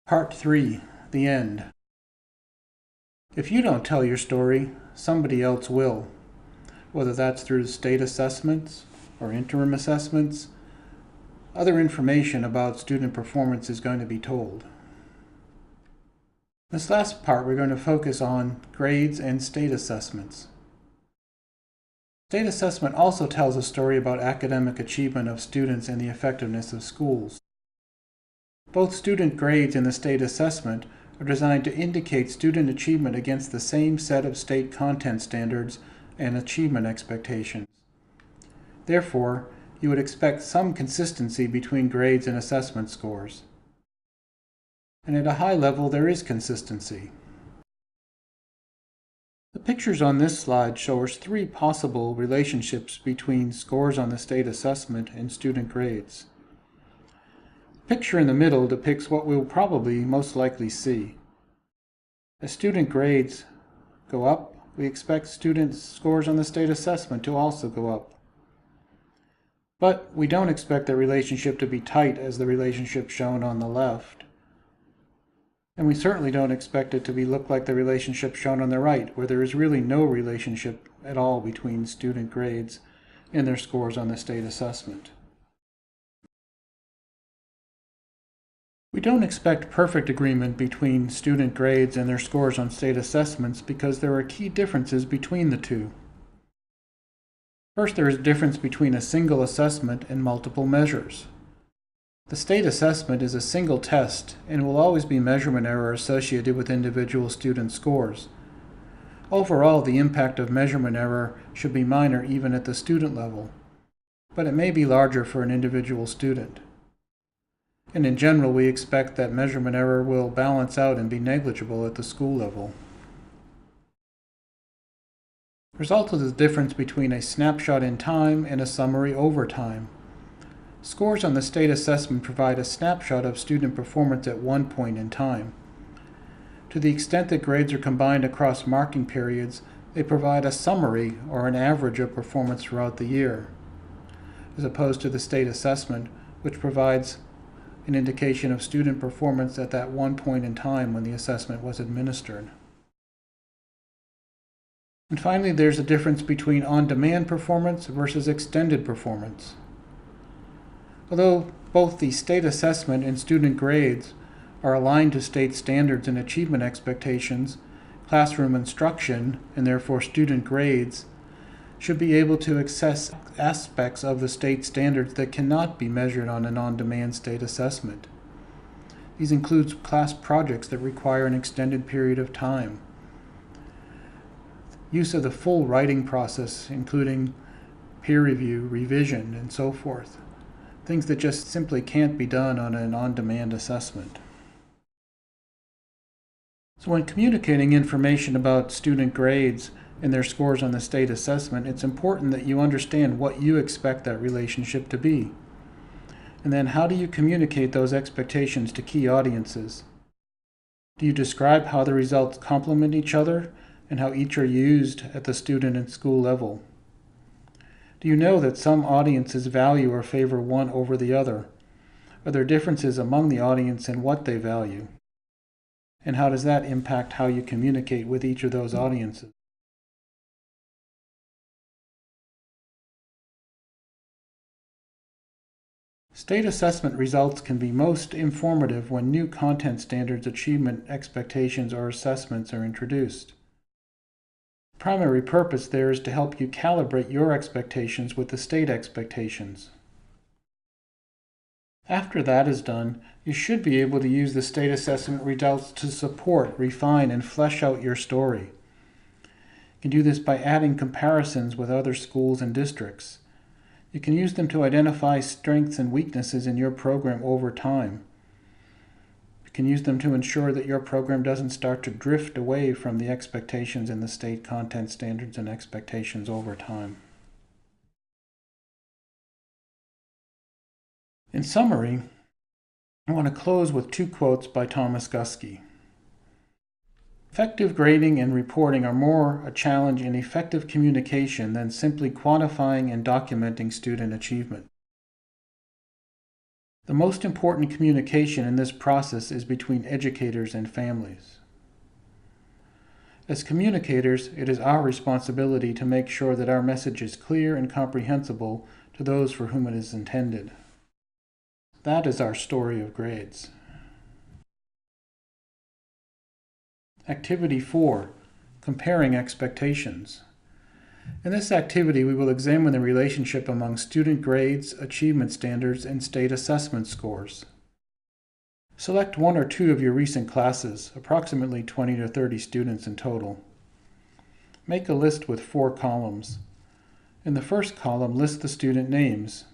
Part 3. The End. If you don't tell your story, somebody else will, whether that's through state assessments or interim assessments. Other information about student performance is going to be told. This last part we're going to focus on grades and state assessments. State assessment also tells a story about academic achievement of students and the effectiveness of schools. Both student grades and the state assessment are designed to indicate student achievement against the same set of state content standards and achievement expectations. Therefore, you would expect some consistency between grades and assessment scores. And at a high level, there is consistency. The pictures on this slide show us three possible relationships between scores on the state assessment and student grades. The picture in the middle depicts what we'll probably most likely see. As student grades go up, we expect student scores on the state assessment to also go up. But we don't expect the relationship to be tight as the relationship shown on the left. And we certainly don't expect it to look like the relationship shown on the right, where there is really no relationship at all between student grades and their scores on the state assessment. We don't expect perfect agreement between student grades and their scores on state assessments because there are key differences between the two. First, there is a difference between a single assessment and multiple measures. The state assessment is a single test and will always be measurement error associated with individual student scores. Overall, the impact of measurement error should be minor even at the student level, but it may be larger for an individual student. And in general, we expect that measurement error will balance out and be negligible at the school level. The result is the difference between a snapshot in time and a summary over time. Scores on the state assessment provide a snapshot of student performance at one point in time. To the extent that grades are combined across marking periods, they provide a summary or an average of performance throughout the year, as opposed to the state assessment, which provides an indication of student performance at that one point in time when the assessment was administered. And finally, there's a difference between on-demand performance versus extended performance. Although both the state assessment and student grades are aligned to state standards and achievement expectations, classroom instruction, and therefore student grades, should be able to access aspects of the state standards that cannot be measured on an on-demand state assessment. These include class projects that require an extended period of time, use of the full writing process, including peer review, revision, and so forth. Things that just simply can't be done on an on-demand assessment. So when communicating information about student grades and their scores on the state assessment, it's important that you understand what you expect that relationship to be. And then how do you communicate those expectations to key audiences? Do you describe how the results complement each other and how each are used at the student and school level? Do you know that some audiences value or favor one over the other? Are there differences among the audience in what they value? And how does that impact how you communicate with each of those audiences? State assessment results can be most informative when new content standards, achievement expectations, or assessments are introduced. The primary purpose there is to help you calibrate your expectations with the state expectations. After that is done, you should be able to use the state assessment results to support, refine, and flesh out your story. You can do this by adding comparisons with other schools and districts. You can use them to identify strengths and weaknesses in your program over time. You can use them to ensure that your program doesn't start to drift away from the expectations in the state content standards and expectations over time. In summary, I want to close with two quotes by Thomas Guskey. Effective grading and reporting are more a challenge in effective communication than simply quantifying and documenting student achievement. The most important communication in this process is between educators and families. As communicators, it is our responsibility to make sure that our message is clear and comprehensible to those for whom it is intended. That is our story of grades. Activity 4, Comparing Expectations. In this activity, we will examine the relationship among student grades, achievement standards, and state assessment scores. Select one or two of your recent classes, approximately 20 to 30 students in total. Make a list with 4 columns. In the first column, list the student names.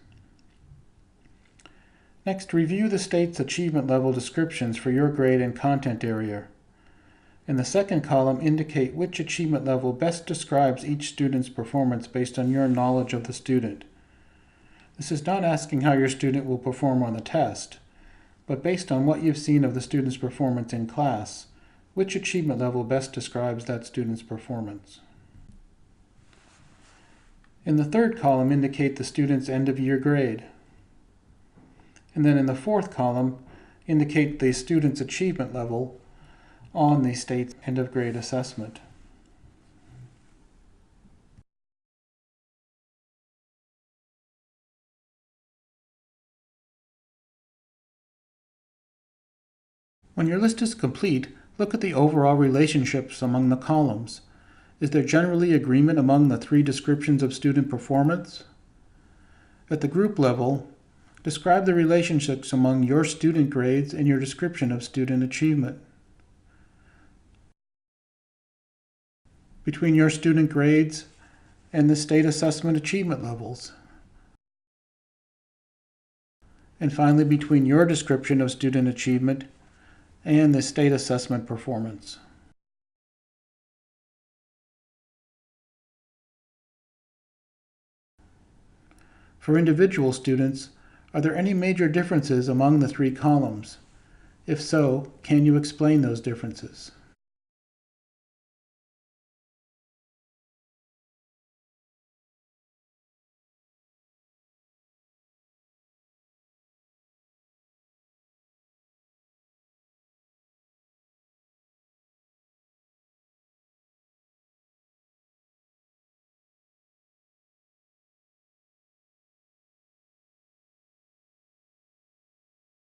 Next, review the state's achievement level descriptions for your grade and content area. In the second column, indicate which achievement level best describes each student's performance based on your knowledge of the student. This is not asking how your student will perform on the test, but based on what you've seen of the student's performance in class, which achievement level best describes that student's performance. In the third column, indicate the student's end-of-year grade. And then in the fourth column, indicate the student's achievement level on the state's end-of-grade assessment. When your list is complete, look at the overall relationships among the columns. Is there generally agreement among the 3 descriptions of student performance? At the group level, describe the relationships among your student grades and your description of student achievement. Between your student grades and the state assessment achievement levels. And finally, between your description of student achievement and the state assessment performance. For individual students, are there any major differences among the 3 columns? If so, can you explain those differences?